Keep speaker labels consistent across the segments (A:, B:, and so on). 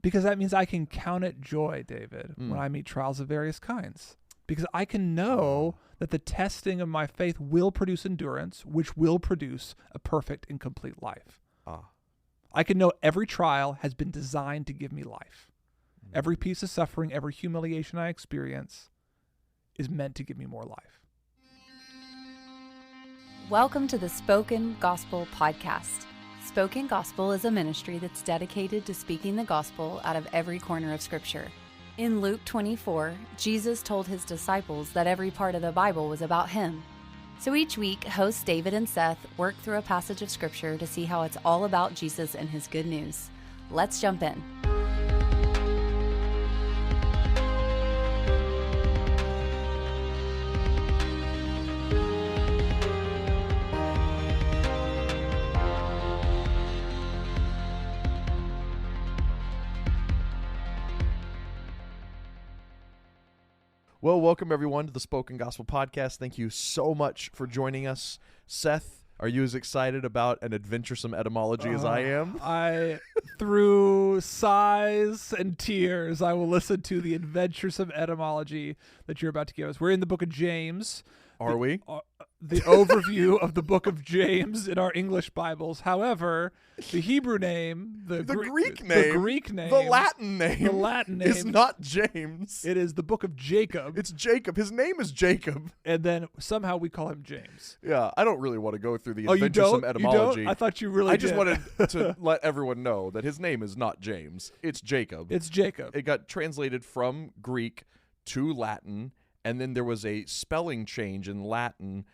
A: Because that means I can count it joy, David, when I meet trials of various kinds. Because I can know that the testing of my faith will produce endurance, which will produce a perfect and complete life. I can know every trial has been designed to give me life. Every piece of suffering, every humiliation I experience is meant to give me more life.
B: Welcome to the Spoken Gospel Podcast. Spoken Gospel is a ministry that's dedicated to speaking the gospel out of every corner of Scripture. In Luke 24, Jesus told his disciples that every part of the Bible was about him. So each week, hosts David and Seth work through a passage of Scripture to see how it's all about Jesus and his good news. Let's jump in.
C: Well, welcome everyone to the Spoken Gospel Podcast. Thank you so much for joining us. Seth, are you as excited about an adventuresome etymology as I am?
A: Through sighs and tears, I will listen to the adventuresome etymology that you're about to give us. We're in the book of James.
C: Are we?
A: The overview of the book of James in our English Bibles. However, the Hebrew name, the Greek name,
C: the Latin name is not James.
A: It is the book of Jacob.
C: It's Jacob. His name is Jacob.
A: And then somehow we call him James.
C: Yeah, I don't really want to go through the
A: you
C: adventuresome
A: don't?
C: etymology.
A: You don't? I thought you really
C: I just
A: did.
C: wanted to let everyone know that his name is not James. It's Jacob.
A: It's Jacob.
C: It got translated from Greek to Latin, and then there was a spelling change in Latin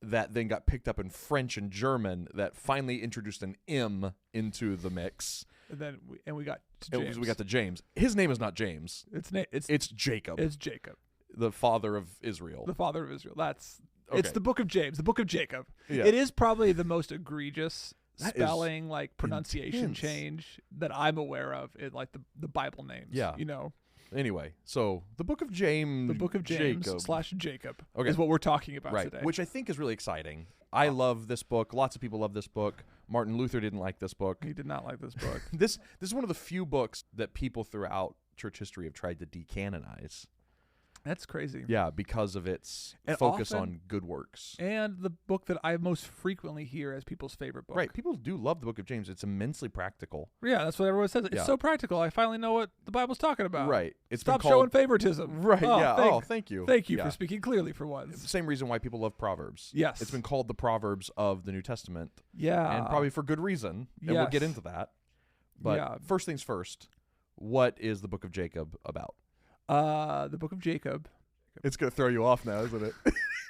C: that then got picked up in French and German that finally introduced an M into the mix.
A: And then we got to James.
C: We got to James. His name is not James.
A: It's
C: Jacob.
A: It's Jacob,
C: the father of Israel.
A: the father of Israel. It's
C: Okay.
A: the book of James, the book of Jacob.
C: Yeah.
A: It is probably the most egregious
C: That is
A: spelling, pronunciation
C: intense.
A: change that I'm aware of in the Bible names.
C: Yeah. Anyway, so the book of James.
A: The book of James
C: Jacob.
A: / Jacob
C: Okay.
A: is what we're talking about
C: Right,
A: today.
C: which I think is really exciting. I love this book. Lots of people love this book. Martin Luther didn't like this book.
A: He did not like this book.
C: This is one of the few books that people throughout church history have tried to decanonize.
A: That's crazy.
C: Yeah, because of its
A: And
C: focus
A: often-
C: on good works.
A: And the book that I most frequently hear as people's favorite book.
C: Right, people do love the book of James. It's immensely practical.
A: Yeah, that's what everyone says. It's
C: Yeah.
A: so practical. I finally know what the Bible's talking about.
C: Right. It's
A: Stop
C: been
A: showing
C: called,
A: favoritism.
C: Right, yeah.
A: Thank
C: Thank you.
A: Thank you
C: Yeah.
A: for speaking clearly for once.
C: Same reason why people love Proverbs.
A: Yes.
C: It's been called the Proverbs of the New Testament.
A: Yeah.
C: And probably for good reason. And we'll get
A: Yes.
C: into that. But
A: Yeah.
C: first things first, what is the book of Jacob about?
A: The book of Jacob.
C: It's going to throw you off now, isn't it?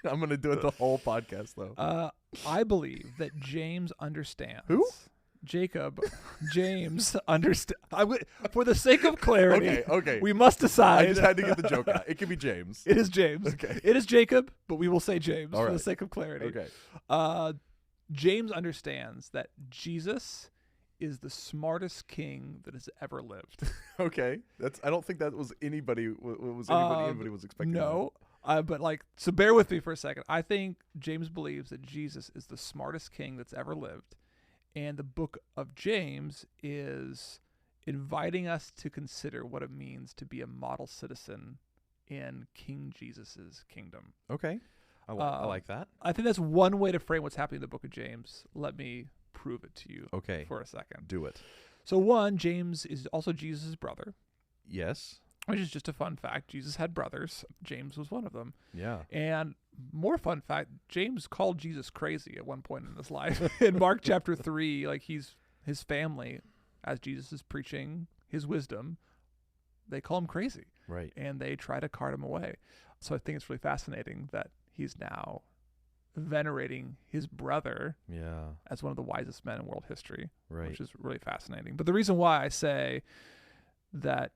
C: I'm going to do it the whole podcast, though.
A: I believe that James understands.
C: Who?
A: Jacob. James understands. For the sake of clarity,
C: Okay.
A: we must decide.
C: I just had to get the joke out. It could be James.
A: It is James.
C: Okay.
A: It is Jacob, but we will say James
C: All
A: for the
C: right.
A: sake of clarity.
C: Okay.
A: James understands that Jesus is the smartest king that has ever lived.
C: Okay. I don't think that was anybody was expecting.
A: No. So bear with me for a second. I think James believes that Jesus is the smartest king that's ever lived. And the book of James is inviting us to consider what it means to be a model citizen in King Jesus's kingdom.
C: Okay. I like that.
A: I think that's one way to frame what's happening in the book of James. Let me prove it to you for a second.
C: Do it.
A: So one, James is also Jesus' brother,
C: Yes.
A: which is just a fun fact. Jesus had brothers. James was one of them.
C: Yeah.
A: And more fun fact, James called Jesus crazy at one point in his life. In Mark chapter 3, his family, as Jesus is preaching his wisdom, they call him crazy.
C: Right.
A: And they try to cart him away. So I think it's really fascinating that he's now venerating his brother as one of the wisest men in world history, which is really fascinating. But the reason why I say that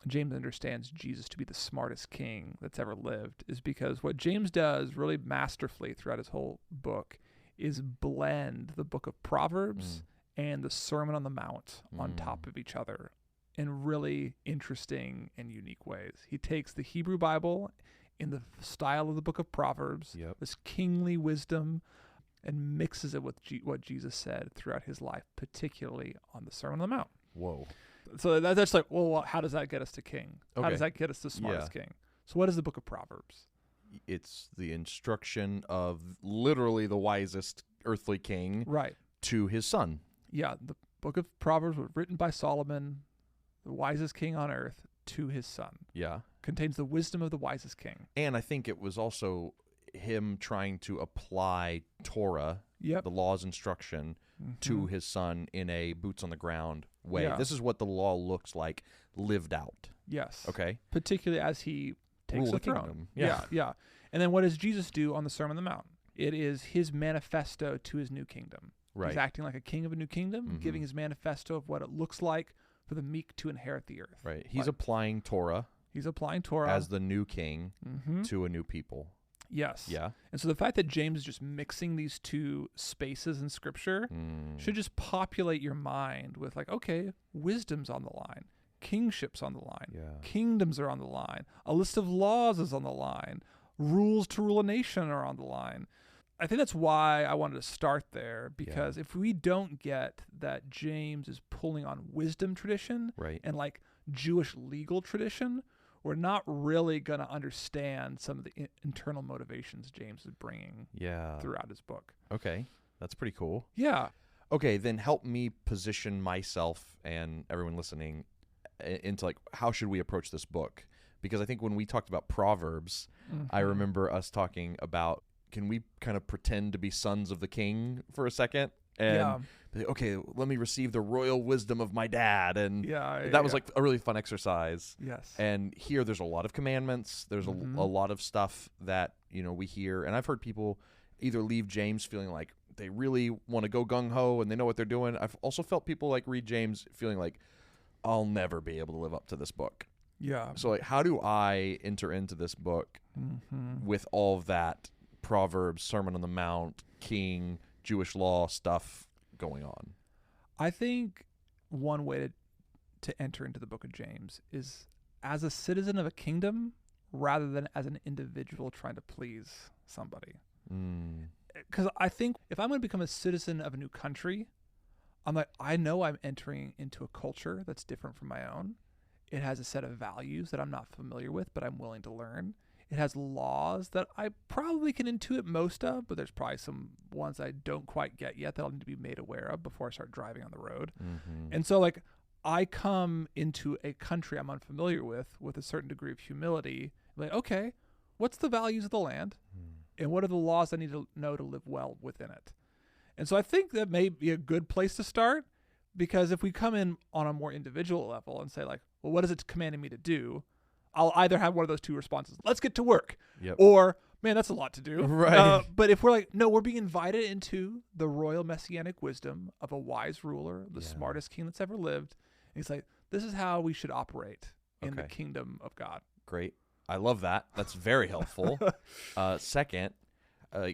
A: James understands Jesus to be the smartest king that's ever lived is because what James does really masterfully throughout his whole book is blend the book of Proverbs and the Sermon on the Mount on top of each other in really interesting and unique ways. He takes the Hebrew Bible in the style of the book of Proverbs, this kingly wisdom, and mixes it with what Jesus said throughout his life, particularly on the Sermon on the Mount.
C: Whoa.
A: So that's like, well, how does that get us to king?
C: Okay.
A: How does that get us to smartest king? So what is the book of Proverbs?
C: It's the instruction of literally the wisest earthly king to his son.
A: Yeah, the book of Proverbs was written by Solomon, the wisest king on earth, to his son.
C: Yeah.
A: Contains the wisdom of the wisest king.
C: And I think it was also him trying to apply Torah, the law's instruction, to his son in a boots-on-the-ground way. Yeah. This is what the law looks like lived out.
A: Yes.
C: Okay.
A: Particularly as he takes the throne.
C: Kingdom.
A: Yeah. And then what does Jesus do on the Sermon on the Mount? It is his manifesto to his new kingdom. Right. He's acting like a king of a new kingdom, giving his manifesto of what it looks like for the meek to inherit the earth.
C: Right. He's applying Torah.
A: He's applying Torah
C: as the new king to a new people.
A: Yes.
C: Yeah.
A: And so the fact that James is just mixing these two spaces in Scripture should just populate your mind with like, okay, wisdom's on the line, kingship's on the line, kingdoms are on the line, a list of laws is on the line, rules to rule a nation are on the line. I think that's why I wanted to start there, because if we don't get that James is pulling on wisdom tradition and like Jewish legal tradition, we're not really going to understand some of the internal motivations James is bringing throughout his book.
C: Okay. That's pretty cool.
A: Yeah.
C: Okay, then help me position myself and everyone listening into like, how should we approach this book? Because I think when we talked about Proverbs, I remember us talking about, can we kind of pretend to be sons of the king for a second? And okay, let me receive the royal wisdom of my dad. And that was like a really fun exercise.
A: Yes.
C: And here there's a lot of commandments. There's a lot of stuff that, we hear. And I've heard people either leave James feeling like they really want to go gung-ho and they know what they're doing. I've also felt people like read James feeling like, I'll never be able to live up to this book.
A: Yeah.
C: So like, how do I enter into this book with all of that Proverbs, Sermon on the Mount, King, Jewish law stuff going on?
A: I think one way to enter into the book of James is as a citizen of a kingdom rather than as an individual trying to please somebody. Because I think if I'm going to become a citizen of a new country, I'm like, I know I'm entering into a culture that's different from my own. It has a set of values that I'm not familiar with, but I'm willing to learn. It has laws that I probably can intuit most of, but there's probably some ones I don't quite get yet that I'll need to be made aware of before I start driving on the road. And so like I come into a country I'm unfamiliar with a certain degree of humility. Like, okay, what's the values of the land? And what are the laws I need to know to live well within it? And so I think that may be a good place to start, because if we come in on a more individual level and say like, well, what is it commanding me to do? I'll either have one of those two responses. Let's get to work. Or, man, that's a lot to do.
C: Right.
A: But if we're like, no, we're being invited into the royal messianic wisdom of a wise ruler, the smartest king that's ever lived. And he's like, this is how we should operate in the kingdom of God.
C: Great. I love that. That's very helpful. Second,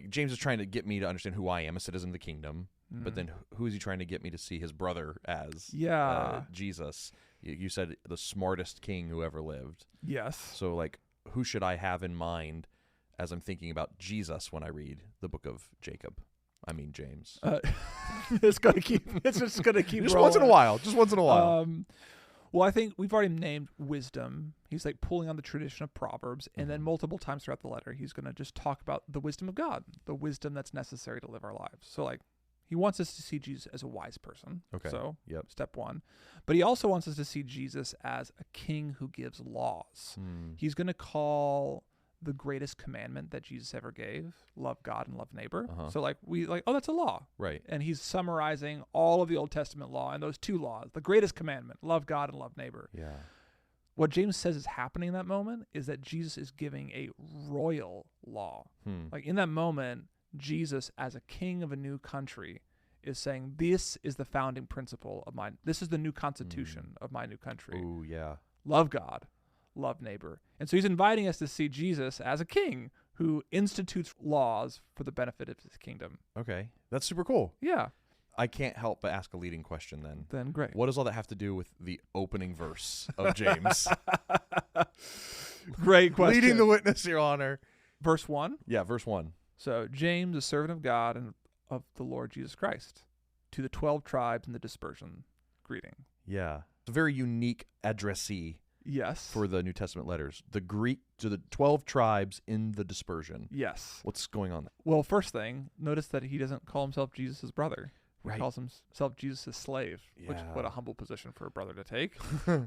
C: James is trying to get me to understand who I am, a citizen of the kingdom. But then who is he trying to get me to see his brother as? Jesus. You said the smartest king who ever lived.
A: Yes.
C: So like, who should I have in mind as I'm thinking about Jesus when I read the book of James?
A: It's just gonna keep
C: just
A: rolling.
C: once in a while. Just once in a while.
A: Well, I think we've already named wisdom. He's like pulling on the tradition of Proverbs, and then multiple times throughout the letter, he's going to just talk about the wisdom of God, the wisdom that's necessary to live our lives. So like, he wants us to see Jesus as a wise person.
C: Okay.
A: So step one. But he also wants us to see Jesus as a king who gives laws. He's going to call the greatest commandment that Jesus ever gave, love God and love neighbor. So like oh, that's a law.
C: Right.
A: And he's summarizing all of the Old Testament law and those two laws, the greatest commandment, love God and love neighbor.
C: Yeah.
A: What James says is happening in that moment is that Jesus is giving a royal law. Like in that moment, Jesus, as a king of a new country, is saying, this is the founding principle of mine. This is the new constitution of my new country.
C: Ooh, yeah.
A: Love God, love neighbor. And so he's inviting us to see Jesus as a king who institutes laws for the benefit of his kingdom.
C: Okay. That's super cool.
A: Yeah.
C: I can't help but ask a leading question then.
A: Then great.
C: What does all that have to do with the opening verse of James?
A: Great question.
C: Leading the witness, Your Honor.
A: Verse 1?
C: Yeah, verse 1.
A: So James, a servant of God and of the Lord Jesus Christ, to the 12 tribes in the dispersion, greeting.
C: Yeah. It's a very unique addressee.
A: Yes.
C: For the New Testament letters. The Greek to the 12 tribes in the dispersion.
A: Yes.
C: What's going on there?
A: Well, first thing, notice that he doesn't call himself Jesus' brother. He
C: Right.
A: calls himself Jesus' slave, which
C: Yeah.
A: what a humble position for a brother to take.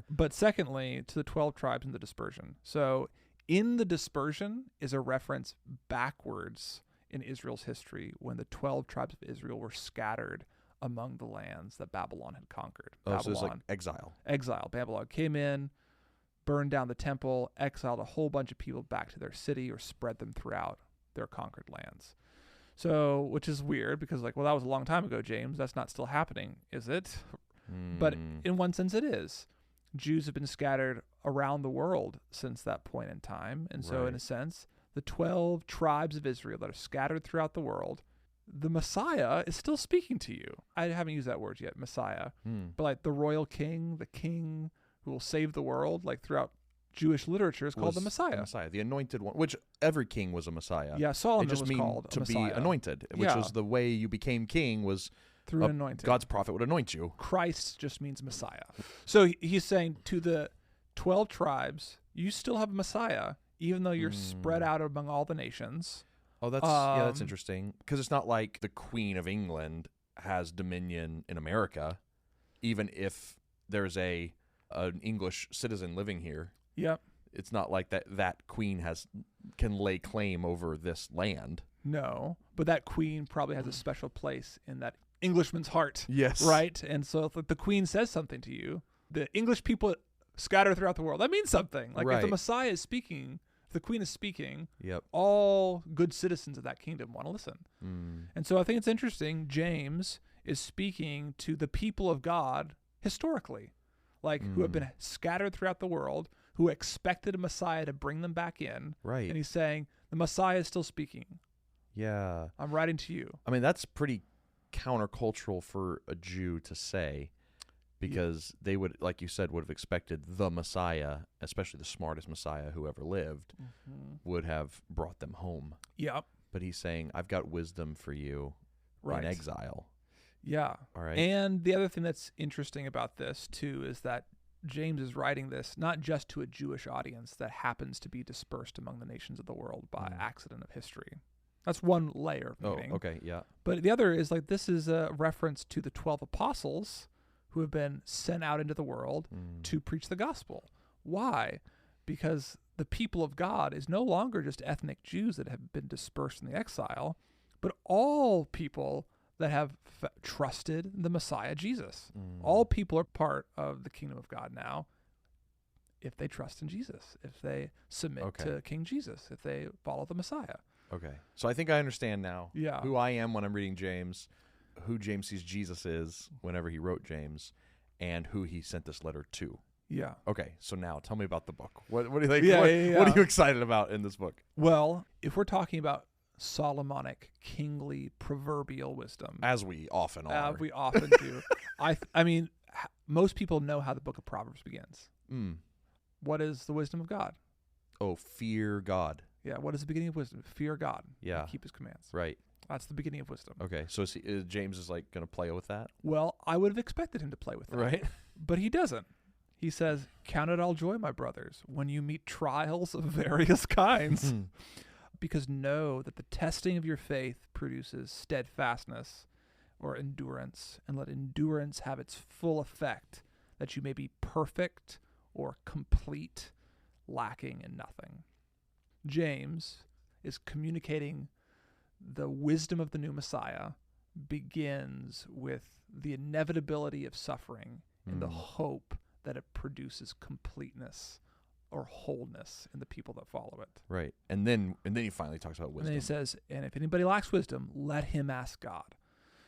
A: But secondly, to the 12 tribes in the dispersion. So in the dispersion is a reference backwards in Israel's history when the 12 tribes of Israel were scattered among the lands that Babylon had conquered.
C: So it's like exile.
A: Exile. Babylon came in, burned down the temple, exiled a whole bunch of people back to their city or spread them throughout their conquered lands. So, which is weird because that was a long time ago, James. That's not still happening, is it? But in one sense it is. Jews have been scattered around the world since that point in time. And so in a sense, the 12 tribes of Israel that are scattered throughout the world, the Messiah is still speaking to you. I haven't used that word yet, Messiah. But the royal king, the king who will save the world, throughout Jewish literature, is called the Messiah.
C: The Messiah, the anointed one, which every king was a Messiah.
A: Yeah, Solomon
C: it just
A: was
C: mean
A: called
C: to
A: a Messiah.
C: be anointed, which was the way you became king was
A: through anointing.
C: God's prophet would anoint you.
A: Christ just means Messiah. So he's saying to the 12 tribes, you still have a Messiah, even though you're spread out among all the nations.
C: Oh, that's interesting. Because it's not like the Queen of England has dominion in America, even if there's an English citizen living here.
A: Yep.
C: It's not like that queen can lay claim over this land.
A: No, but that queen probably has a special place in that Englishman's heart.
C: Yes.
A: Right? And so if the queen says something to you, the English people scatter throughout the world. That means something. If the Messiah is speaking, if the queen is speaking, all good citizens of that kingdom want to listen. And so I think it's interesting. James is speaking to the people of God historically, who have been scattered throughout the world, who expected a Messiah to bring them back in.
C: Right.
A: And he's saying, the Messiah is still speaking.
C: Yeah.
A: I'm writing to you.
C: I mean, that's pretty countercultural for a Jew to say, because they would, like you said, would have expected the Messiah, especially the smartest Messiah who ever lived, would have brought them home.
A: Yep.
C: But he's saying, I've got wisdom for you in exile.
A: Yeah.
C: All right.
A: And the other thing that's interesting about this, too, is that James is writing this not just to a Jewish audience that happens to be dispersed among the nations of the world by accident of history. That's one layer of meaning.
C: Oh, okay, yeah.
A: But the other is this is a reference to the 12 apostles who have been sent out into the world to preach the gospel. Why? Because the people of God is no longer just ethnic Jews that have been dispersed in the exile, but all people that have trusted the Messiah, Jesus. All people are part of the kingdom of God now if they trust in Jesus, if they submit to King Jesus, if they follow the Messiah.
C: Okay. So I think I understand now
A: Yeah.
C: who I am when I'm reading James, who James sees Jesus is whenever he wrote James, and who he sent this letter to.
A: Yeah.
C: Okay. So now tell me about the book. What do you think?
A: Yeah,
C: What are you excited about in this book?
A: Well, if we're talking about Solomonic, kingly, proverbial wisdom,
C: As we often are.
A: we often do. I mean, most people know how the book of Proverbs begins. What is the wisdom of God?
C: Oh, fear God.
A: Yeah. What is the beginning of wisdom? Fear God.
C: Yeah.
A: And keep his commands.
C: Right.
A: That's the beginning of wisdom.
C: Okay. So James is going to play with that?
A: Well, I would have expected him to play with that.
C: Right.
A: But he doesn't. He says, "Count it all joy, my brothers, when you meet trials of various kinds. Because know that the testing of your faith produces steadfastness or endurance, and let endurance have its full effect, that you may be perfect or complete, lacking in nothing." James is communicating the wisdom of the new Messiah begins with the inevitability of suffering and the hope that it produces completeness or wholeness in the people that follow it.
C: Right. And then he finally talks about wisdom.
A: And then he says, and if anybody lacks wisdom, let him ask God.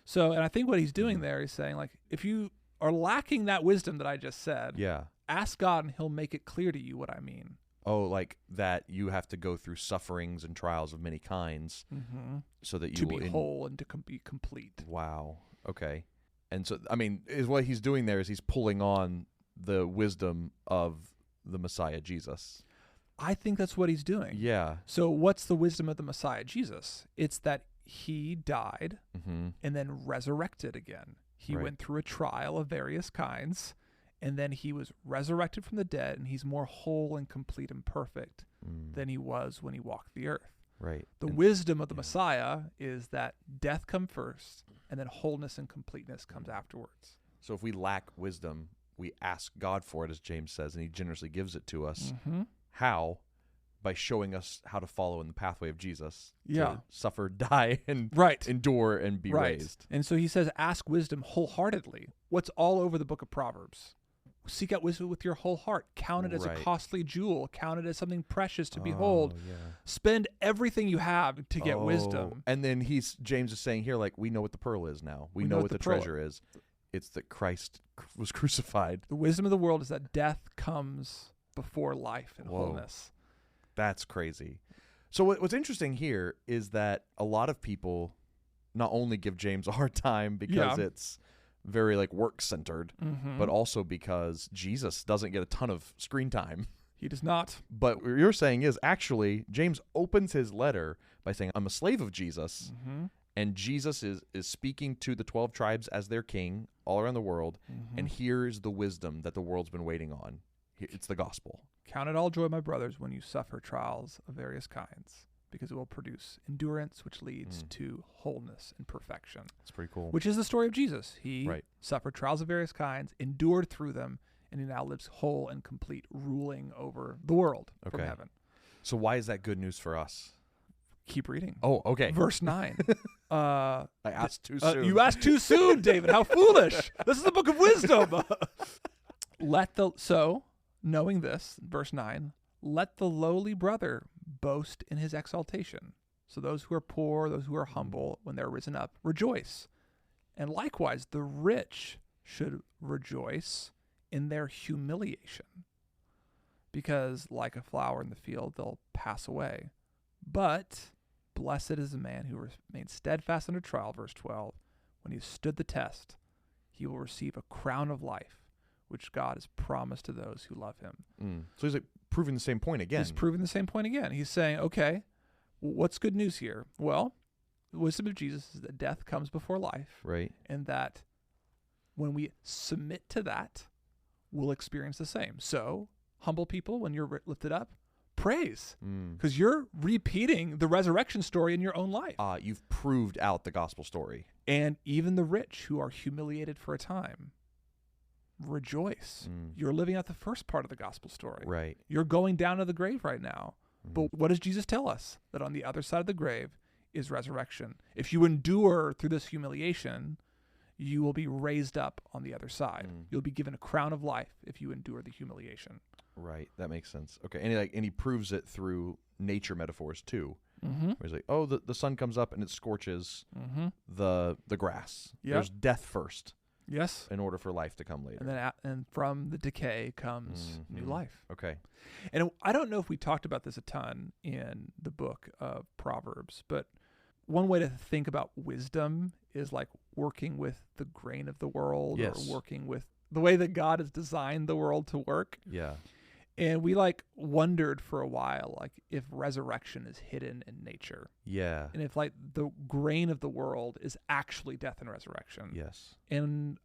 A: So, and I think what he's doing there is saying, if you are lacking that wisdom that I just said, ask God and he'll make it clear to you what I mean.
C: Oh, like that you have to go through sufferings and trials of many kinds so that you
A: will be whole and to be complete.
C: Wow. Okay. And so, I mean, what he's doing there is he's pulling on the wisdom of the Messiah, Jesus.
A: I think that's what he's doing.
C: Yeah.
A: So what's the wisdom of the Messiah, Jesus? It's that he died and then resurrected again. He went through a trial of various kinds, and then he was resurrected from the dead, and he's more whole and complete and perfect than he was when he walked the earth.
C: Right.
A: The wisdom of the Messiah is that death comes first, and then wholeness and completeness comes afterwards.
C: So if we lack wisdom, we ask God for it, as James says, and he generously gives it to us. How? By showing us how to follow in the pathway of Jesus. To suffer, die, and endure and be raised.
A: And so he says, ask wisdom wholeheartedly. What's all over the book of Proverbs? Seek out wisdom with your whole heart. Count it as a costly jewel. Count it as something precious to behold. Spend everything you have to get wisdom.
C: And then James is saying here, like, we know what the pearl is now. We know what the treasure is. It's that Christ was crucified.
A: The wisdom of the world is that death comes before life and wholeness.
C: That's crazy. So what's interesting here is that a lot of people not only give James a hard time because it's very like work-centered, but also because Jesus doesn't get a ton of screen time.
A: He does not.
C: But what you're saying is actually James opens his letter by saying, I'm a slave of Jesus, and Jesus is speaking to the 12 tribes as their king all around the world, and here's the wisdom that the world's been waiting on. It's the gospel.
A: Count it all joy, my brothers, when you suffer trials of various kinds, because it will produce endurance, which leads to wholeness and perfection.
C: That's pretty cool.
A: Which is the story of Jesus. He suffered trials of various kinds, endured through them, and he now lives whole and complete, ruling over the world from heaven.
C: So why is that good news for us?
A: Keep reading.
C: Oh, okay.
A: Verse 9.
C: I asked too soon.
A: You asked too soon, David. How foolish. This is the book of wisdom. Knowing this, verse 9, let the lowly brother boast in his exaltation. So those who are poor, those who are humble, when they're risen up, rejoice. And likewise, the rich should rejoice in their humiliation, because like a flower in the field, they'll pass away. But blessed is the man who remains steadfast under trial, verse 12. When he has stood the test, he will receive a crown of life, which God has promised to those who love him.
C: So he's like proving the same point again.
A: He's proving the same point again. He's saying, okay, what's good news here? Well, the wisdom of Jesus is that death comes before life.
C: Right.
A: And that when we submit to that, we'll experience the same. So, humble people, when you're lifted up, praise. Because you're repeating the resurrection story in your own life.
C: You've proved out the gospel story.
A: And even the rich who are humiliated for a time, rejoice. You're living out the first part of the gospel story.
C: Right.
A: You're going down to the grave right now. But what does Jesus tell us? That on the other side of the grave is resurrection. If you endure through this humiliation, you will be raised up on the other side. You'll be given a crown of life if you endure the humiliation.
C: Right. That makes sense. Okay. And he proves it through nature metaphors too. Where he's like, oh, the sun comes up and it scorches the grass. There's death first.
A: Yes.
C: In order for life to come later.
A: And then and from the decay comes new life.
C: Okay.
A: And I don't know if we talked about this a ton in the book of Proverbs, but one way to think about wisdom is like working with the grain of the world, or working with the way that God has designed the world to work.
C: Yeah.
A: And we wondered for a while, if resurrection is hidden in nature.
C: Yeah.
A: And if the grain of the world is actually death and resurrection.
C: Yes.
A: And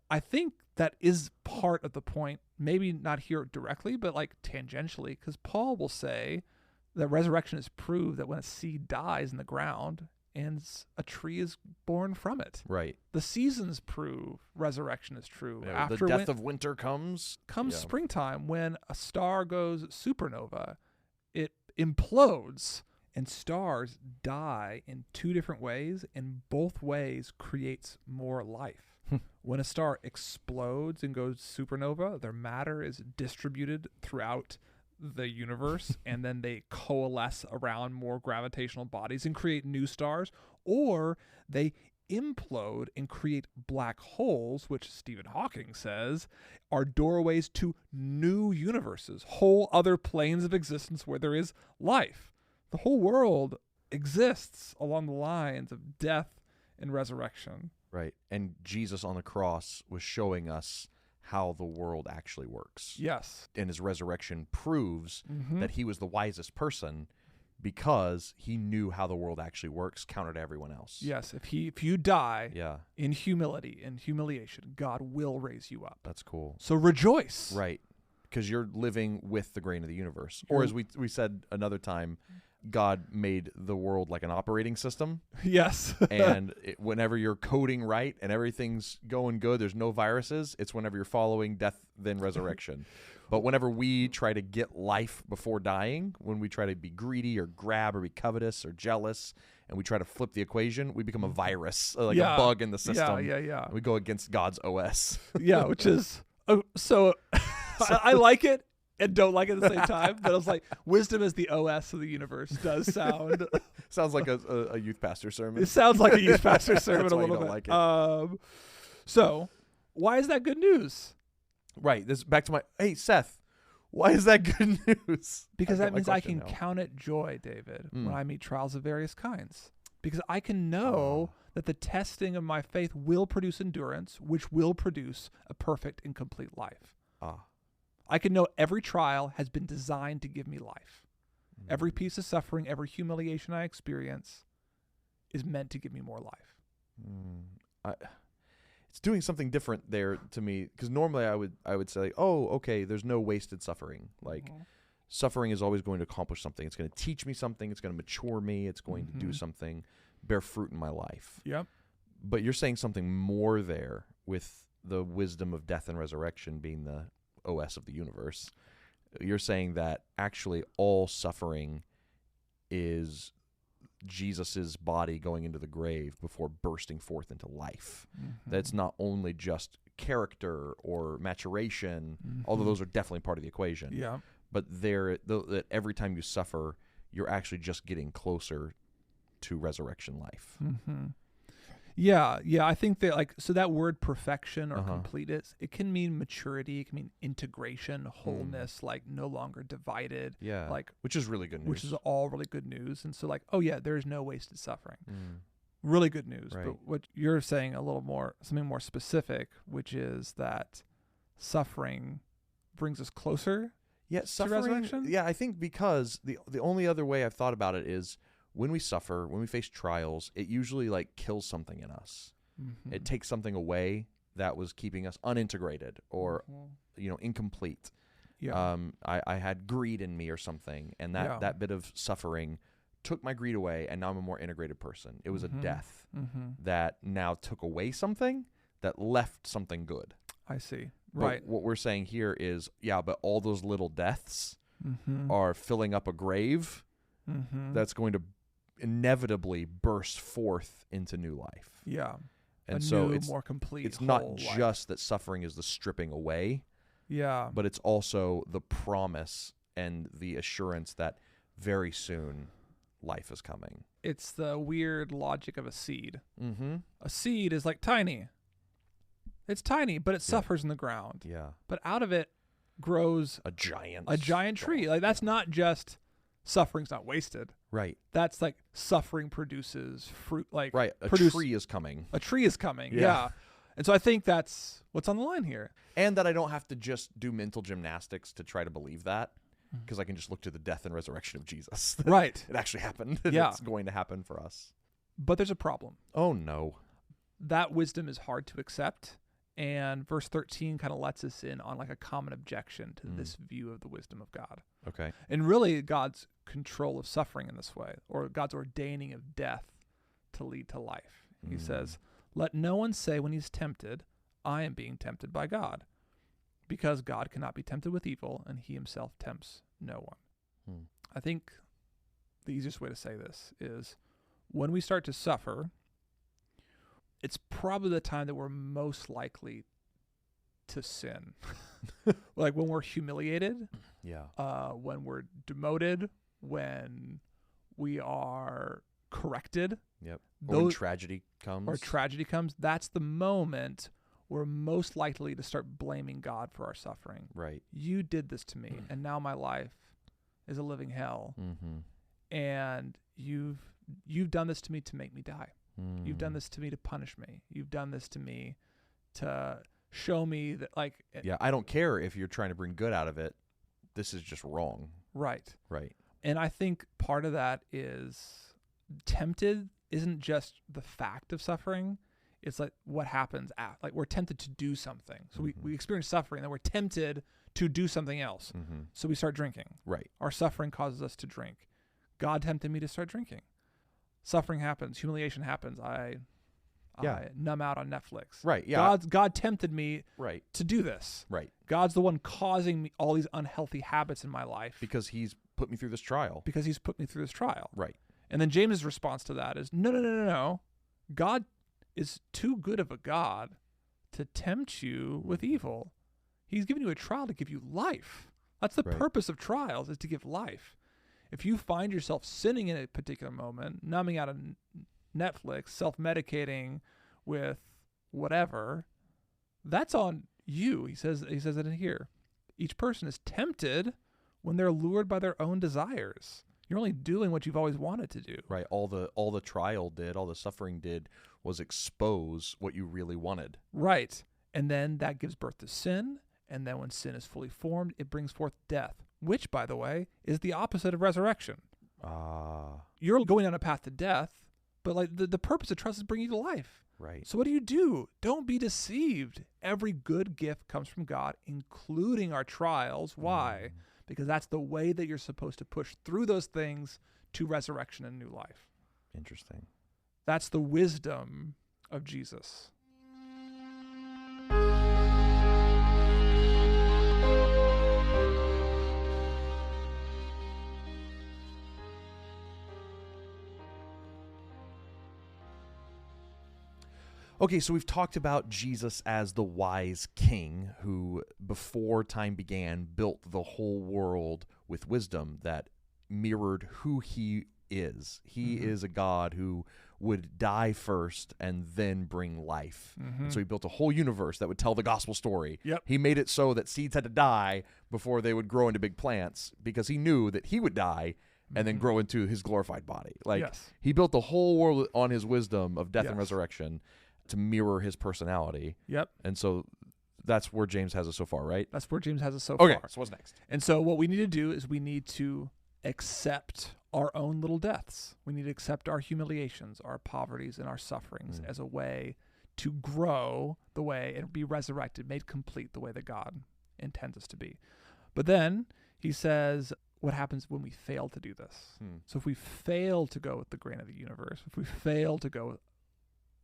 A: I think that is part of the point, maybe not here directly, but tangentially, because Paul will say that resurrection is proved that when a seed dies in the ground and a tree is born from it.
C: Right.
A: The seasons prove resurrection is true.
C: Yeah, after the death of winter comes
A: springtime, when a star goes supernova, it implodes, and stars die in two different ways, and both ways creates more life. When a star explodes and goes supernova, their matter is distributed throughout the universe, and then they coalesce around more gravitational bodies and create new stars, or they implode and create black holes, which Stephen Hawking says are doorways to new universes, whole other planes of existence where there is life. The whole world exists along the lines of death and resurrection.
C: Right. And Jesus on the cross was showing us how the world actually works.
A: Yes.
C: And his resurrection proves that he was the wisest person because he knew how the world actually works counter to everyone else.
A: Yes, if you die in humility, in humiliation, God will raise you up.
C: That's cool.
A: So rejoice.
C: Right, because you're living with the grain of the universe. Or as we said another time, God made the world like an operating system.
A: Yes.
C: And whenever you're coding right and everything's going good, there's no viruses, it's whenever you're following death, then resurrection. But whenever we try to get life before dying, when we try to be greedy or grab or be covetous or jealous, and we try to flip the equation, we become a virus, like a bug in the system.
A: Yeah.
C: We go against God's OS.
A: Yeah, which is so I like it and don't like it at the same time. But I was like, wisdom as the OS of the universe does sound.
C: Sounds like a youth pastor sermon.
A: It sounds like a youth pastor sermon
C: That's
A: a
C: why you
A: little
C: don't
A: bit.
C: like it.
A: So why is that good news?
C: Right. This back to my Seth. Why is that good news?
A: Because that means I can count it joy, David, when I meet trials of various kinds. Because I can know that the testing of my faith will produce endurance, which will produce a perfect and complete life. I can know every trial has been designed to give me life. Every piece of suffering, every humiliation I experience is meant to give me more life.
C: It's doing something different there to me, because normally I would say, oh, okay, there's no wasted suffering. Like suffering is always going to accomplish something. It's going to teach me something. It's going to mature me. It's going to do something, bear fruit in my life.
A: Yep.
C: But you're saying something more there with the wisdom of death and resurrection being the OS of the universe. You're saying that actually all suffering is Jesus's body going into the grave before bursting forth into life. That's not only just character or maturation, although those are definitely part of the equation.
A: Yeah.
C: But that every time you suffer, you're actually just getting closer to resurrection life.
A: Yeah, I think that so that word perfection or completeness, it can mean maturity, it can mean integration, wholeness, like no longer divided.
C: Yeah,
A: like
C: which is really good news.
A: Which is all really good news. And so there is no wasted suffering. Really good news.
C: Right.
A: But what you're saying something more specific, which is that suffering brings us closer to resurrection?
C: Yeah, I think because the only other way I've thought about it is when we suffer, when we face trials, it usually kills something in us. It takes something away that was keeping us unintegrated or incomplete.
A: Yeah.
C: I had greed in me or something, and that bit of suffering took my greed away, and now I'm a more integrated person. It was a death that now took away something that left something good.
A: I see.
C: But what we're saying here is, but all those little deaths are filling up a grave that's going to inevitably burst forth into new life.
A: Yeah.
C: And
A: it's more complete.
C: It's not just that suffering is the stripping away.
A: Yeah.
C: But it's also the promise and the assurance that very soon life is coming.
A: It's the weird logic of a seed. A seed is tiny. It's tiny, but it suffers in the ground.
C: Yeah.
A: But out of it grows
C: a giant
A: tree. That's not just suffering's not wasted.
C: Right.
A: That's suffering produces fruit.
C: Right. A tree is coming.
A: A tree is coming. Yeah. And so I think that's what's on the line here.
C: And that I don't have to just do mental gymnastics to try to believe that, because I can just look to the death and resurrection of Jesus.
A: Right.
C: It actually happened.
A: Yeah.
C: It's going to happen for us.
A: But there's a problem.
C: Oh, no.
A: That wisdom is hard to accept. And verse 13 kind of lets us in on a common objection to this view of the wisdom of God.
C: Okay.
A: And really God's control of suffering in this way, or God's ordaining of death to lead to life. He says, let no one say when he's tempted, I am being tempted by God, because God cannot be tempted with evil, and he himself tempts no one. I think the easiest way to say this is when we start to suffer, it's probably the time that we're most likely to sin. When we're humiliated, when we're demoted, when we are corrected.
C: Yep. Or when tragedy comes.
A: That's the moment we're most likely to start blaming God for our suffering.
C: Right.
A: You did this to me, and now my life is a living hell. And you've done this to me to make me die. You've done this to me to punish me. You've done this to me to show me that
C: I don't care if you're trying to bring good out of it. This is just wrong.
A: Right.
C: Right.
A: And I think part of that is tempted isn't just the fact of suffering. It's like what happens after. Like we're tempted to do something. So we experience suffering, and then we're tempted to do something else. So we start drinking.
C: Right.
A: Our suffering causes us to drink. God tempted me to start drinking. Suffering happens. Humiliation happens. I numb out on Netflix.
C: Right. Yeah.
A: God tempted me to do this.
C: Right.
A: God's the one causing me all these unhealthy habits in my life.
C: Because he's put me through this trial.
A: Right. And then James's response to that is, no. God is too good of a God to tempt you with evil. He's given you a trial to give you life. That's the purpose of trials, is to give life. If you find yourself sinning in a particular moment, numbing out on Netflix, self-medicating with whatever, that's on you. He says it in here. Each person is tempted when they're lured by their own desires. You're only doing what you've always wanted to do.
C: Right. All the trial did, all the suffering did was expose what you really wanted.
A: Right. And then that gives birth to sin. And then when sin is fully formed, it brings forth death, which, by the way, is the opposite of resurrection. You're going on a path to death, but like the purpose of trust is bringing you to life.
C: Right.
A: So what do? Don't be deceived. Every good gift comes from God, including our trials. Why? Because that's the way that you're supposed to push through those things to resurrection and new life.
C: Interesting.
A: That's the wisdom of Jesus.
C: Okay, so we've talked about Jesus as the wise king who, before time began, built the whole world with wisdom that mirrored who he is. He is a God who would die first and then bring life. And so he built a whole universe that would tell the gospel story.
A: Yep.
C: He made it so that seeds had to die before they would grow into big plants because he knew that he would die and then grow into his glorified body. He built the whole world on his wisdom of death and resurrection to mirror his personality.
A: Yep.
C: And so that's where James has us so far, right?
A: That's where James has us so far.
C: Okay, so what's next?
A: And so what we need to do is we need to accept our own little deaths. We need to accept our humiliations, our poverties, and our sufferings as a way to grow the way and be resurrected, made complete the way that God intends us to be. But then he says, what happens when we fail to do this? So if we fail to go with the grain of the universe, if we fail to go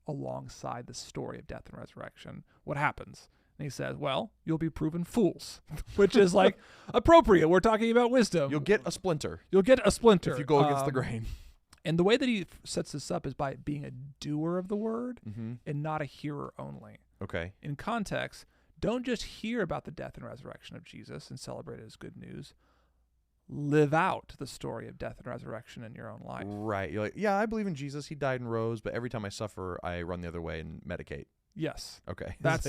A: alongside the story of death and resurrection, what happens? And he says, well, you'll be proven fools, which is like appropriate. We're talking about wisdom.
C: You'll get a splinter.
A: If
C: you go against the grain.
A: And the way that he sets this up is by being a doer of the word and not a hearer only.
C: Okay.
A: In context, don't just hear about the death and resurrection of Jesus and celebrate it as good news. Live out the story of death and resurrection in your own life.
C: Right. You're like, yeah, I believe in Jesus. He died and rose, but every time I suffer, I run the other way and medicate.
A: Yes.
C: Okay.
A: That's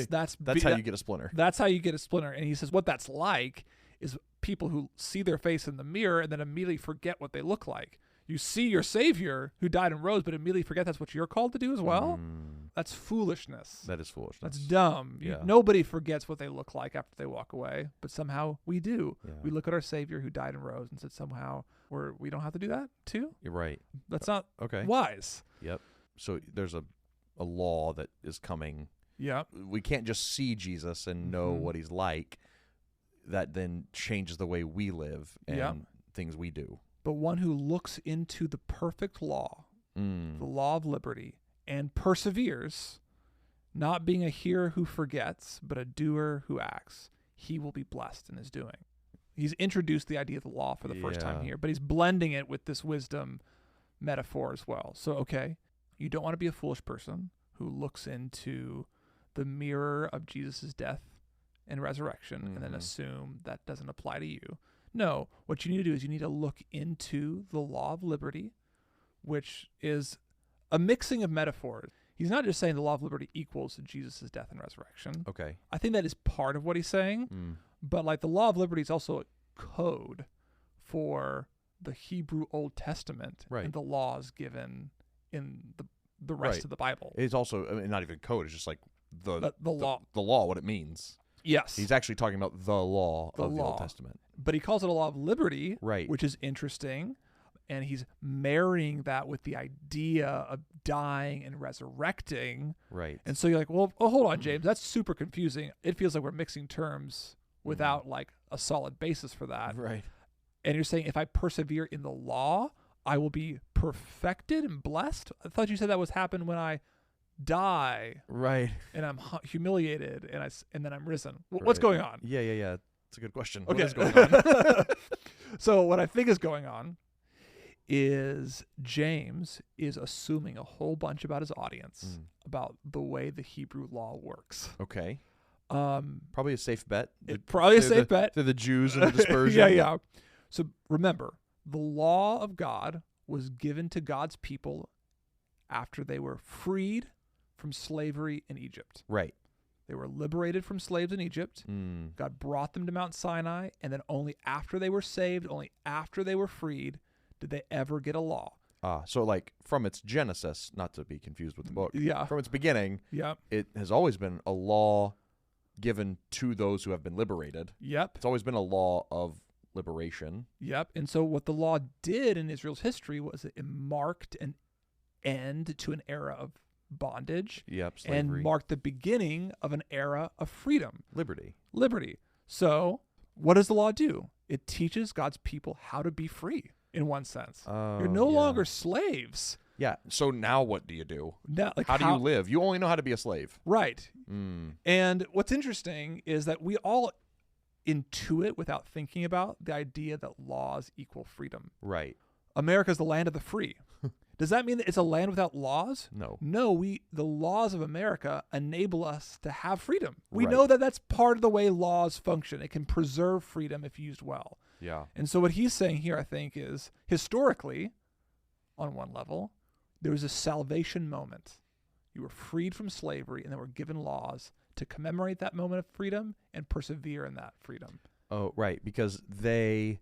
C: how you get a splinter.
A: That's how you get a splinter. And he says what that's like is people who see their face in the mirror and then immediately forget what they look like. You see your Savior who died and rose, but immediately forget that's what you're called to do as well. That's foolishness.
C: That is foolishness.
A: That's dumb.
C: Yeah.
A: Nobody forgets what they look like after they walk away, but somehow we do.
C: Yeah.
A: We look at our Savior who died and rose and said somehow we don't have to do that too.
C: You're right.
A: That's not
C: okay.
A: wise.
C: Yep. So there's a law that is coming.
A: Yep.
C: We can't just see Jesus and know what he's like. That then changes the way we live and things we do.
A: But one who looks into the perfect law, the law of liberty, and perseveres, not being a hearer who forgets, but a doer who acts, he will be blessed in his doing. He's introduced the idea of the law for the first time here, but he's blending it with this wisdom metaphor as well. So, okay, you don't want to be a foolish person who looks into the mirror of Jesus' death and resurrection and then assume that doesn't apply to you. No, what you need to do is you need to look into the law of liberty, which is a mixing of metaphors. He's not just saying the law of liberty equals Jesus' death and resurrection.
C: Okay.
A: I think that is part of what he's saying, but like the law of liberty is also a code for the Hebrew Old Testament and the laws given in the rest of the Bible.
C: It's also not even code. It's just like the
A: law.
C: The law, what it means.
A: Yes.
C: He's actually talking about the law of the
A: law.
C: Old Testament.
A: But he calls it a law of liberty,
C: right?
A: Which is interesting. And he's marrying that with the idea of dying and resurrecting.
C: Right.
A: And so you're like, well, hold on, James. That's super confusing. It feels like we're mixing terms without like a solid basis for that.
C: Right.
A: And you're saying if I persevere in the law, I will be perfected and blessed? I thought you said that was happen when I die.
C: Right.
A: And I'm humiliated and then I'm risen. What's going on?
C: Yeah. It's a good question.
A: Okay.
C: What is going on?
A: So what I think is going on is James is assuming a whole bunch about his audience, about the way the Hebrew law works.
C: Okay. Probably a safe bet.
A: Probably a safe bet.
C: They're the Jews and the dispersion.
A: Yeah. So remember, the law of God was given to God's people after they were freed from slavery in Egypt.
C: Right.
A: They were liberated from slaves in Egypt. God brought them to Mount Sinai, and then only after they were saved, only after they were freed, did they ever get a law.
C: So like from its genesis, not to be confused with the book, from its beginning, it has always been a law given to those who have been liberated. It's always been a law of liberation.
A: And so what the law did in Israel's history was it marked an end to an era of bondage.
C: Slavery.
A: And marked the beginning of an era of freedom.
C: Liberty.
A: So what does the law do? It teaches God's people how to be free. In one sense, you're no longer slaves.
C: Yeah. So now what do you do?
A: Now,
C: how do you live? You only know how to be a slave.
A: Right. And what's interesting is that we all intuit without thinking about the idea that laws equal freedom.
C: Right.
A: America's the land of the free. Does that mean that it's a land without laws?
C: No.
A: The laws of America enable us to have freedom. We know that that's part of the way laws function. It can preserve freedom if used well.
C: Yeah.
A: And so what he's saying here, I think, is historically, on one level, there was a salvation moment. You were freed from slavery and then were given laws to commemorate that moment of freedom and persevere in that freedom.
C: Oh, right. Because they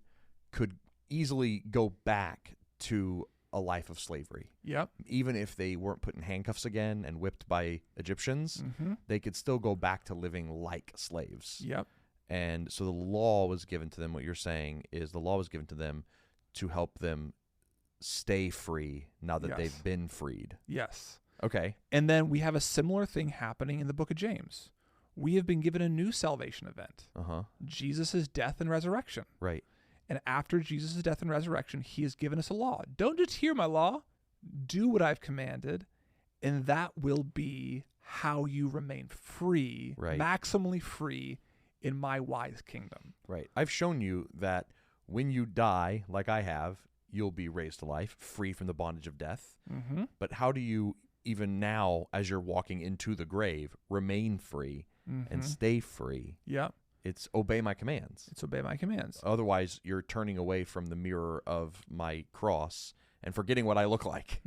C: could easily go back to a life of slavery. Even if they weren't put in handcuffs again and whipped by Egyptians, they could still go back to living like slaves. And so the law was given to them. What you're saying is the law was given to them to help them stay free now that they've been freed. Okay.
A: And then we have a similar thing happening in the book of James. We have been given a new salvation event. Jesus' death and resurrection.
C: Right.
A: And after Jesus' death and resurrection, he has given us a law. Don't just hear my law. Do what I've commanded. And that will be how you remain free, maximally free, in my wise kingdom.
C: Right. I've shown you that when you die, like I have, you'll be raised to life, free from the bondage of death. But how do you, even now, as you're walking into the grave, remain free and stay free? It's obey my commands. Otherwise, you're turning away from the mirror of my cross and forgetting what I look like.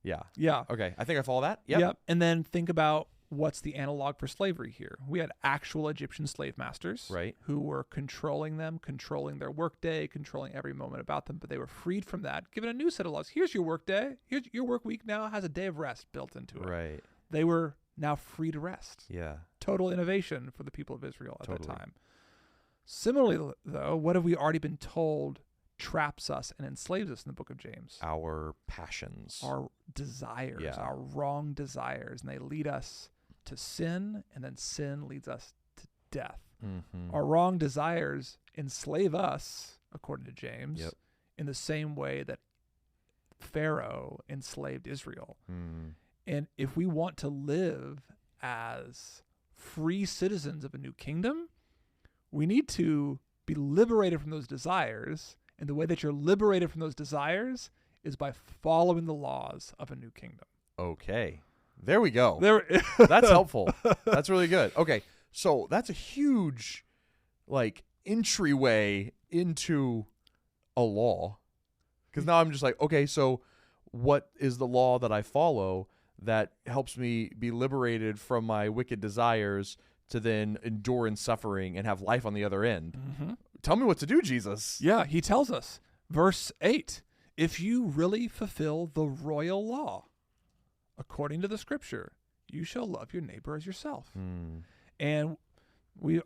C: Yeah. Okay. I think I follow that.
A: Yep. And then think about what's the analog for slavery here. We had actual Egyptian slave masters who were controlling them, controlling their workday, controlling every moment about them, but they were freed from that, given a new set of laws. Here's your workday. Here's your work week now has a day of rest built into it. They were now free to rest. Total innovation for the people of Israel at that time. Similarly, though, what have we already been told traps us and enslaves us in the book of James?
C: Our passions.
A: Our desires, our wrong desires, and they lead us to sin, and then sin leads us to death. Our wrong desires enslave us, according to James, in the same way that Pharaoh enslaved Israel. And if we want to live as free citizens of a new kingdom, we need to be liberated from those desires. And the way that you're liberated from those desires is by following the laws of a new kingdom.
C: Okay. There we go. That's helpful. That's really good. Okay. So that's a huge, entryway into a law. Because now I'm just like, okay, so what is the law that I follow that helps me be liberated from my wicked desires to then endure in suffering and have life on the other end? Tell me what to do, Jesus.
A: Yeah, he tells us. Verse 8, if you really fulfill the royal law, according to the scripture, you shall love your neighbor as yourself. And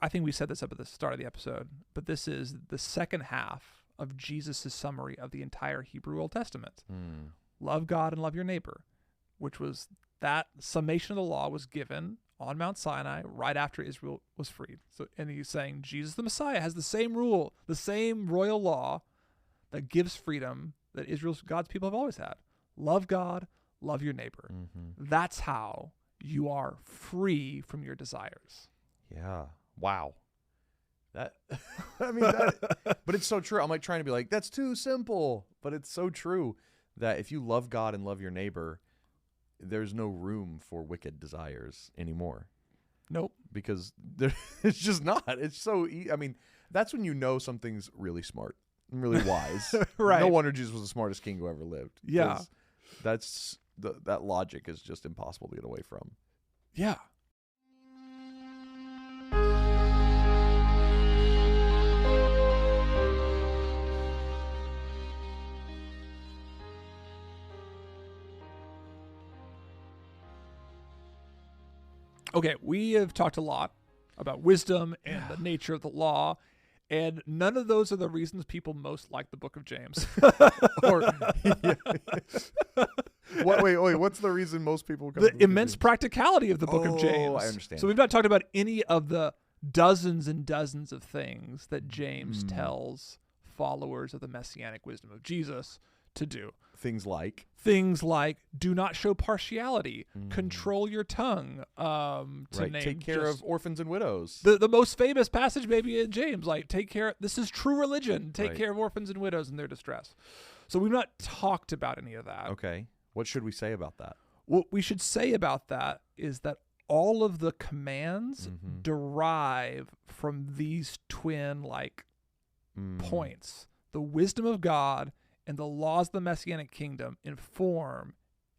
A: I think we set this up at the start of the episode, but this is the second half of Jesus' summary of the entire Hebrew Old Testament. Love God and love your neighbor, which was that summation of the law was given on Mount Sinai right after Israel was freed. So, and he's saying Jesus the Messiah has the same rule, the same royal law that gives freedom that God's people have always had. Love God, love your neighbor. That's how you are free from your desires.
C: Yeah. Wow. That, I mean, but it's so true. I'm like trying to be like, that's too simple, but it's so true that if you love God and love your neighbor, there's no room for wicked desires anymore.
A: Nope.
C: Because it's just not. It's so, I mean, that's when you know something's really smart and really wise.
A: Right.
C: No wonder Jesus was the smartest king who ever lived.
A: Yeah.
C: That logic is just impossible to get away from.
A: Yeah. Okay, we have talked a lot about wisdom and the nature of the law, and none of those are the reasons people most like the book of James.
C: Wait, what's the reason most people come to
A: the immense practicality of the book of James.
C: I understand.
A: So we've not talked about any of the dozens and dozens of things that James tells followers of the messianic wisdom of Jesus to do.
C: Things like
A: do not show partiality, control your tongue,
C: take care of orphans and widows.
A: The most famous passage maybe in James, like this is true religion, take care of orphans and widows in their distress. So we've not talked about any of that.
C: Okay. What should we say about that?
A: What we should say about that is that all of the commands derive from these twin points. The wisdom of God and the laws of the Messianic kingdom inform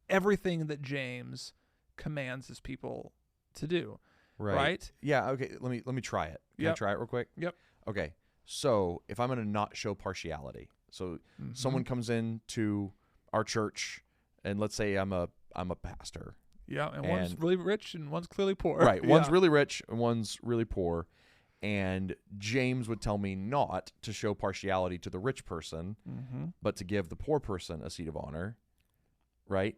A: everything that James commands his people to do. Right?
C: Yeah, okay. Let me try it. Can I try it real quick?
A: Yep.
C: Okay. So if I'm going to not show partiality, so someone comes into our church, and let's say I'm a pastor.
A: Yeah, and one's really rich and one's clearly poor.
C: Right. One's really rich and one's really poor. And James would tell me not to show partiality to the rich person, but to give the poor person a seat of honor, right?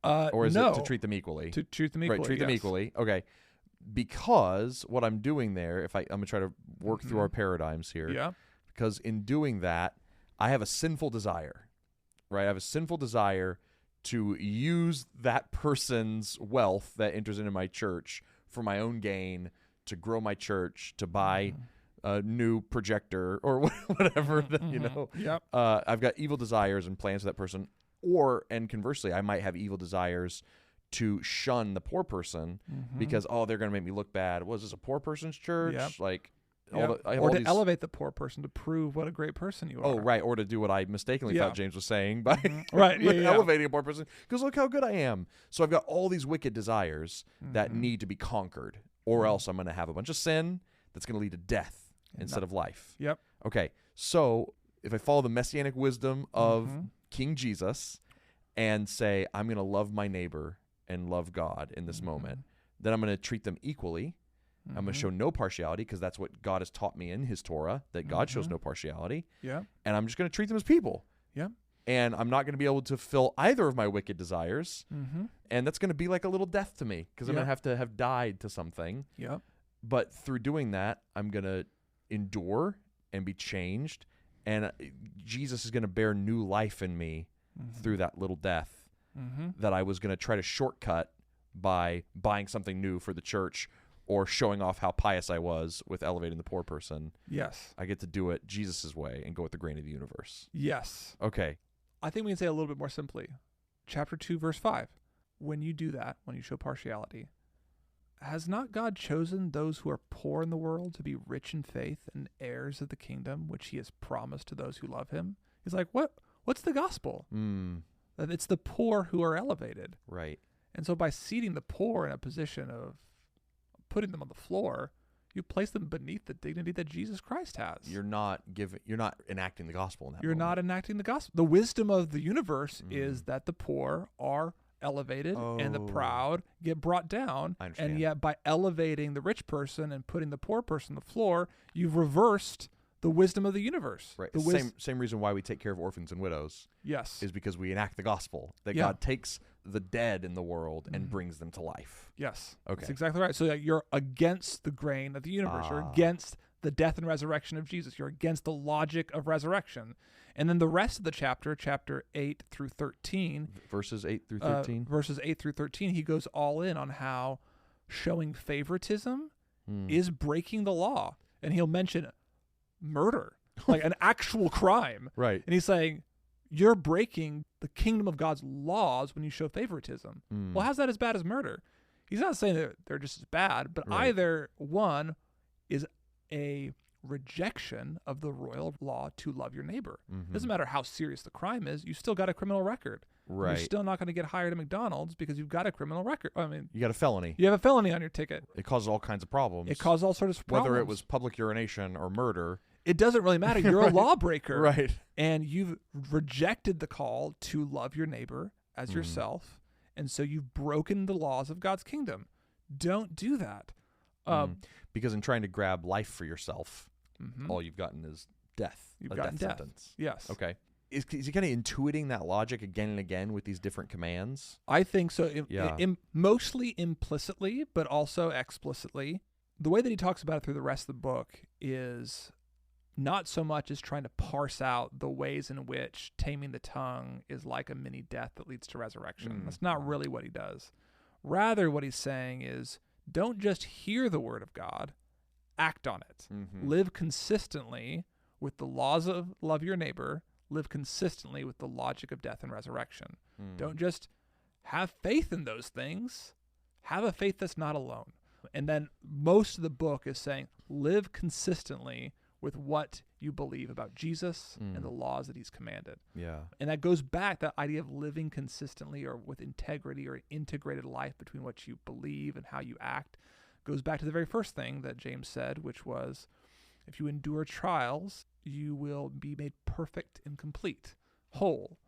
C: Or is it to treat them equally?
A: To treat them equally,
C: right? Treat them equally. Okay, because what I'm doing there, I'm gonna try to work through our paradigms here.
A: Yeah.
C: Because in doing that, I have a sinful desire, right? I have a sinful desire to use that person's wealth that enters into my church for my own gain, to grow my church, to buy a new projector or whatever,
A: Yep.
C: I've got evil desires and plans for that person. And conversely, I might have evil desires to shun the poor person because, they're going to make me look bad. Was this a poor person's church?
A: Yep.
C: Or
A: to elevate the poor person to prove what a great person you are.
C: Oh, right. Or to do what I mistakenly thought James was saying by elevating a poor person. Because look how good I am. So I've got all these wicked desires that need to be conquered, or else I'm going to have a bunch of sin that's going to lead to death instead of life.
A: Yep.
C: Okay. So if I follow the messianic wisdom of King Jesus and say, I'm going to love my neighbor and love God in this moment, then I'm going to treat them equally. I'm going to show no partiality because that's what God has taught me in his Torah, that God shows no partiality.
A: Yeah.
C: And I'm just going to treat them as people.
A: Yeah.
C: And I'm not going to be able to fill either of my wicked desires. And that's going to be like a little death to me because I'm going to have died to something.
A: Yeah.
C: But through doing that, I'm going to endure and be changed. And Jesus is going to bear new life in me through that little death that I was going to try to shortcut by buying something new for the church or showing off how pious I was with elevating the poor person.
A: Yes.
C: I get to do it Jesus' way and go with the grain of the universe.
A: Yes.
C: Okay.
A: I think we can say a little bit more simply. Chapter 2, verse 5. When you do that, when you show partiality, has not God chosen those who are poor in the world to be rich in faith and heirs of the kingdom, which he has promised to those who love him? He's like, what's the gospel? That it's the poor who are elevated.
C: Right.
A: And so by seating the poor in a position of putting them on the floor, you place them beneath the dignity that Jesus Christ has.
C: You're not enacting the gospel in that
A: You're
C: moment.
A: not enacting the gospel. The wisdom of the universe is that the poor are elevated and the proud get brought down.
C: I understand.
A: And yet by elevating the rich person and putting the poor person on the floor, you've reversed the wisdom of the universe.
C: Right.
A: The
C: Same reason why we take care of orphans and widows.
A: Yes.
C: Is because we enact the gospel that God takes the dead in the world and brings them to life.
A: Yes.
C: Okay.
A: That's exactly right. So you're against the grain of the universe. You're against the death and resurrection of Jesus. You're against the logic of resurrection. And then the rest of the chapter 8 through 13.
C: Verses 8 through 13.
A: Verses 8 through 13, he goes all in on how showing favoritism is breaking the law. And he'll mention murder, like an actual crime.
C: Right.
A: And he's saying, you're breaking the kingdom of God's laws when you show favoritism. Well, how's that as bad as murder? He's not saying that they're just as bad, but either one is a rejection of the royal law to love your neighbor. Doesn't matter how serious the crime is, you still got a criminal record.
C: Right.
A: You're still not going to get hired at McDonald's because you've got a criminal record. I mean,
C: you got a felony.
A: You have a felony on your ticket.
C: It causes all kinds of problems.
A: It causes all sorts of problems.
C: Whether it was public urination or murder.
A: It doesn't really matter. You're a lawbreaker.
C: Right.
A: And you've rejected the call to love your neighbor as yourself. And so you've broken the laws of God's kingdom. Don't do that.
C: Because in trying to grab life for yourself, all you've gotten is death.
A: You've gotten death
C: sentence.
A: Yes.
C: Okay. Is he kind of intuiting that logic again and again with these different commands?
A: I think so. Mostly implicitly, but also explicitly. The way that he talks about it through the rest of the book is not so much as trying to parse out the ways in which taming the tongue is like a mini death that leads to resurrection. That's not really what he does. Rather, what he's saying is, don't just hear the word of God, act on it. Live consistently with the laws of love your neighbor. Live consistently with the logic of death and resurrection. Don't just have faith in those things. Have a faith that's not alone. And then most of the book is saying, live consistently with what you believe about Jesus and the laws that he's commanded.
C: Yeah.
A: And that goes back, that idea of living consistently or with integrity or an integrated life between what you believe and how you act, goes back to the very first thing that James said, which was, if you endure trials, you will be made perfect and complete, whole,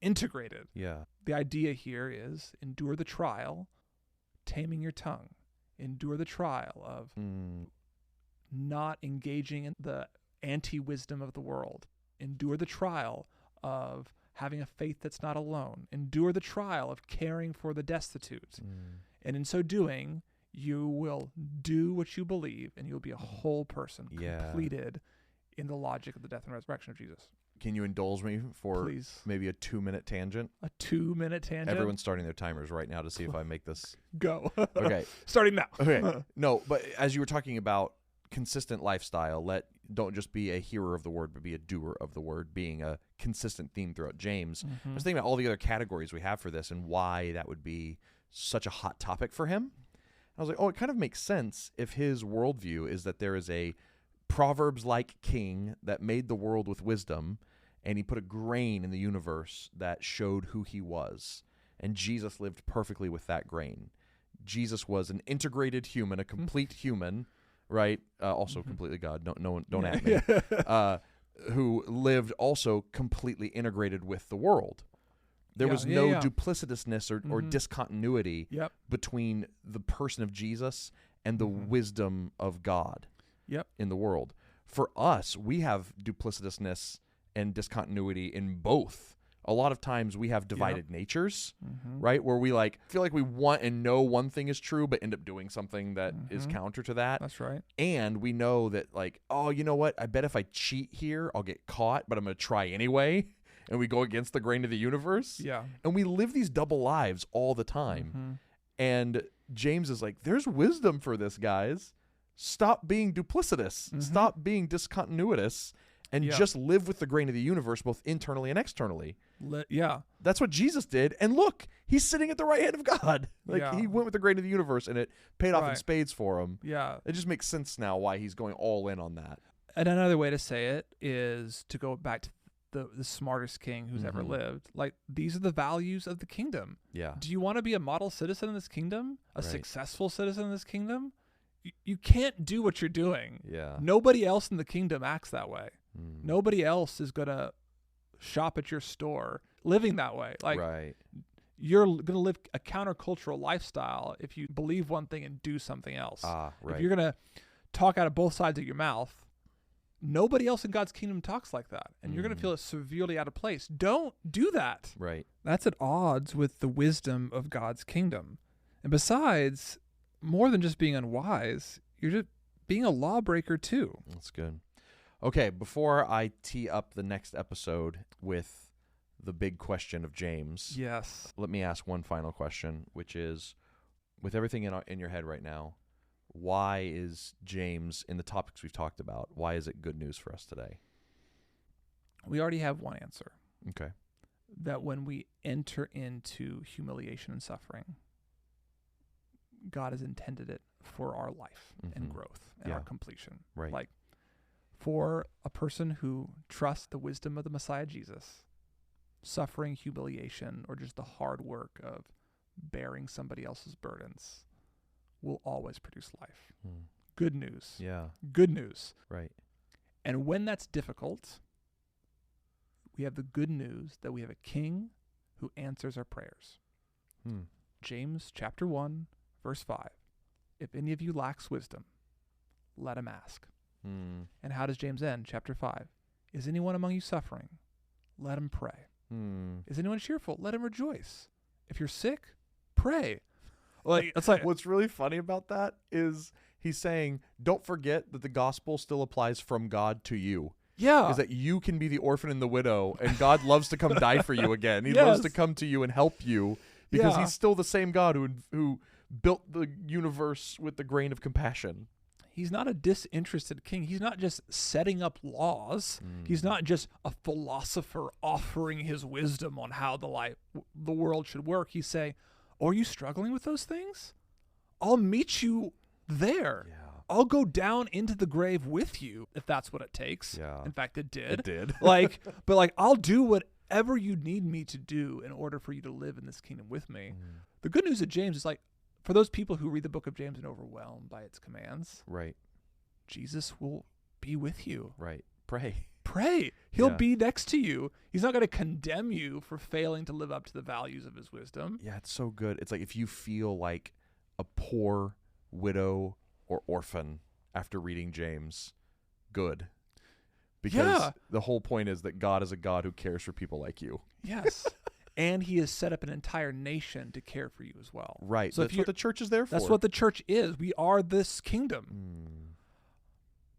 A: integrated.
C: Yeah.
A: The idea here is endure the trial, taming your tongue. Endure the trial of not engaging in the anti-wisdom of the world. Endure the trial of having a faith that's not alone. Endure the trial of caring for the destitute. And in so doing, you will do what you believe, and you'll be a whole person, completed in the logic of the death and resurrection of Jesus.
C: Can you indulge me for
A: Please.
C: maybe a 2-minute tangent?
A: A 2-minute tangent?
C: Everyone's starting their timers right now to see if I make this.
A: Go.
C: Okay.
A: Starting now.
C: Okay. No, but as you were talking about consistent lifestyle, don't just be a hearer of the word, but be a doer of the word, being a consistent theme throughout James. I was thinking about all the other categories we have for this and why that would be such a hot topic for him. I was like, it kind of makes sense if his worldview is that there is a Proverbs-like king that made the world with wisdom, and he put a grain in the universe that showed who he was. And Jesus lived perfectly with that grain. Jesus was an integrated human, a complete human, right? Also completely God. Don't at me. Who lived also completely integrated with the world. There was no duplicitousness or discontinuity between the person of Jesus and the wisdom of God in the world. For us, we have duplicitousness and discontinuity in both. A lot of times we have divided natures, right? Where we feel like we want and know one thing is true, but end up doing something that is counter to that.
A: That's right.
C: And we know that oh, you know what? I bet if I cheat here, I'll get caught, but I'm going to try anyway. And we go against the grain of the universe. Yeah. And we live these double lives all the time. And James is like, there's wisdom for this, guys. Stop being duplicitous. Stop being discontinuous. And just live with the grain of the universe, both internally and externally. That's what Jesus did. And look, he's sitting at the right hand of God. He went with the grain of the universe, and it paid off in spades for him. Yeah. It just makes sense now why he's going all in on that.
A: And another way to say it is to go back to the smartest king who's ever lived. These are the values of the kingdom. Yeah. Do you want to be a model citizen in this kingdom? A successful citizen in this kingdom? You can't do what you're doing. Yeah. Nobody else in the kingdom acts that way. Nobody else is going to shop at your store living that way. you're going to live a countercultural lifestyle if you believe one thing and do something else.
C: Right.
A: If you're going to talk out of both sides of your mouth, nobody else in God's kingdom talks like that. And you're going to feel severely out of place. Don't do that.
C: Right.
A: That's at odds with the wisdom of God's kingdom. And besides, more than just being unwise, you're just being a lawbreaker too.
C: That's good. Okay, before I tee up the next episode with the big question of James,
A: yes,
C: let me ask one final question, which is, with everything in your head right now, why is James, in the topics we've talked about, why is it good news for us today?
A: We already have one answer.
C: Okay.
A: That when we enter into humiliation and suffering, God has intended it for our life and growth and our completion.
C: Right.
A: Like, for a person who trusts the wisdom of the Messiah Jesus, suffering humiliation or just the hard work of bearing somebody else's burdens will always produce life. Good news.
C: Yeah.
A: Good news.
C: Right.
A: And when that's difficult, we have the good news that we have a king who answers our prayers. James chapter 1, verse 5. If any of you lacks wisdom, let him ask. And how does James end? Chapter 5. Is anyone among you suffering? Let him pray. Is anyone cheerful? Let him rejoice. If you're sick, pray. Like, it's like,
C: what's really funny about that is he's saying, don't forget that the gospel still applies from God to you.
A: Yeah.
C: Is that you can be the orphan and the widow, and God loves to come die for you again. He loves to come to you and help you because he's still the same God who built the universe with the grain of compassion.
A: He's not a disinterested king. He's not just setting up laws. He's not just a philosopher offering his wisdom on how the world should work. He's saying, are you struggling with those things? I'll meet you there. Yeah. I'll go down into the grave with you if that's what it takes.
C: Yeah.
A: In fact, it did.
C: It did.
A: but I'll do whatever you need me to do in order for you to live in this kingdom with me. The good news of James is, like, for those people who read the book of James and overwhelmed by its commands,
C: right,
A: Jesus will be with you.
C: Right. Pray.
A: He'll be next to you. He's not going to condemn you for failing to live up to the values of his wisdom.
C: Yeah, it's so good. It's like if you feel like a poor widow or orphan after reading James, good. Because the whole point is that God is a God who cares for people like you.
A: Yes. And he has set up an entire nation to care for you as well.
C: Right. So that's what the church is there for.
A: That's what the church is. We are this kingdom.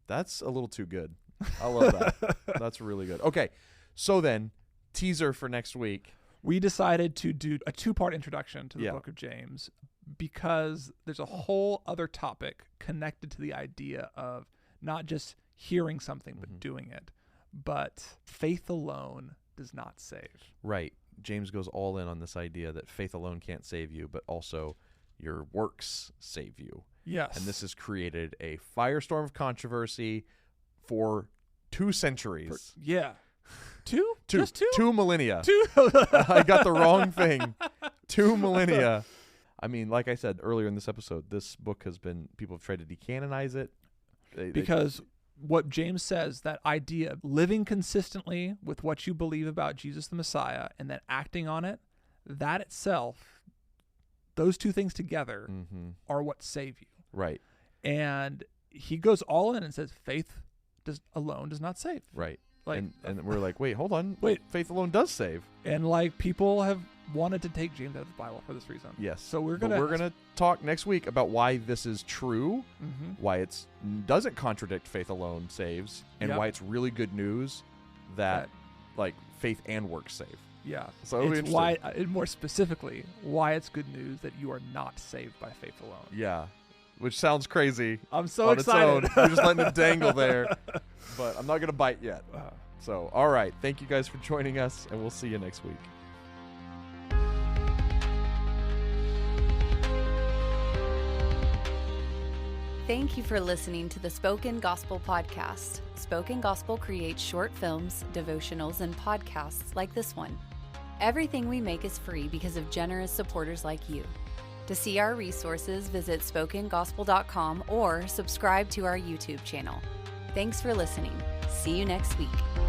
C: That's a little too good. I love that. That's really good. Okay. So then, teaser for next week.
A: We decided to do a 2-part introduction to the book of James because there's a whole other topic connected to the idea of not just hearing something but doing it. But faith alone does not save.
C: Right. James goes all in on this idea that faith alone can't save you, but also your works save you.
A: Yes.
C: And this has created a firestorm of controversy for 2 centuries.
A: Two? Just 2?
C: 2 millennia.
A: 2?
C: I got the wrong thing. 2 millennia. I mean, like I said earlier in this episode, this book people have tried to decanonize it.
A: Because what James says, that idea of living consistently with what you believe about Jesus the Messiah and then acting on it, that itself, those 2 things together are what save you.
C: Right.
A: And he goes all in and says faith alone does not save.
C: Right.
A: Like,
C: and we're like, wait, hold on.
A: Wait.
C: Faith alone does save.
A: And people have wanted to take James out of the Bible for this reason.
C: Yes.
A: So we're gonna
C: talk next week about why this is true, why it doesn't contradict faith alone saves, and why it's really good news that faith and works save.
A: Yeah.
C: So
A: it's why, more specifically, why it's good news that you are not saved by faith alone.
C: Yeah. Which sounds crazy.
A: I'm so excited.
C: We're just letting it dangle there. But I'm not going to bite yet. So, all right. Thank you guys for joining us, and we'll see you next week.
B: Thank you for listening to the Spoken Gospel Podcast. Spoken Gospel creates short films, devotionals, and podcasts like this one. Everything we make is free because of generous supporters like you. To see our resources, visit spokengospel.com or subscribe to our YouTube channel. Thanks for listening. See you next week.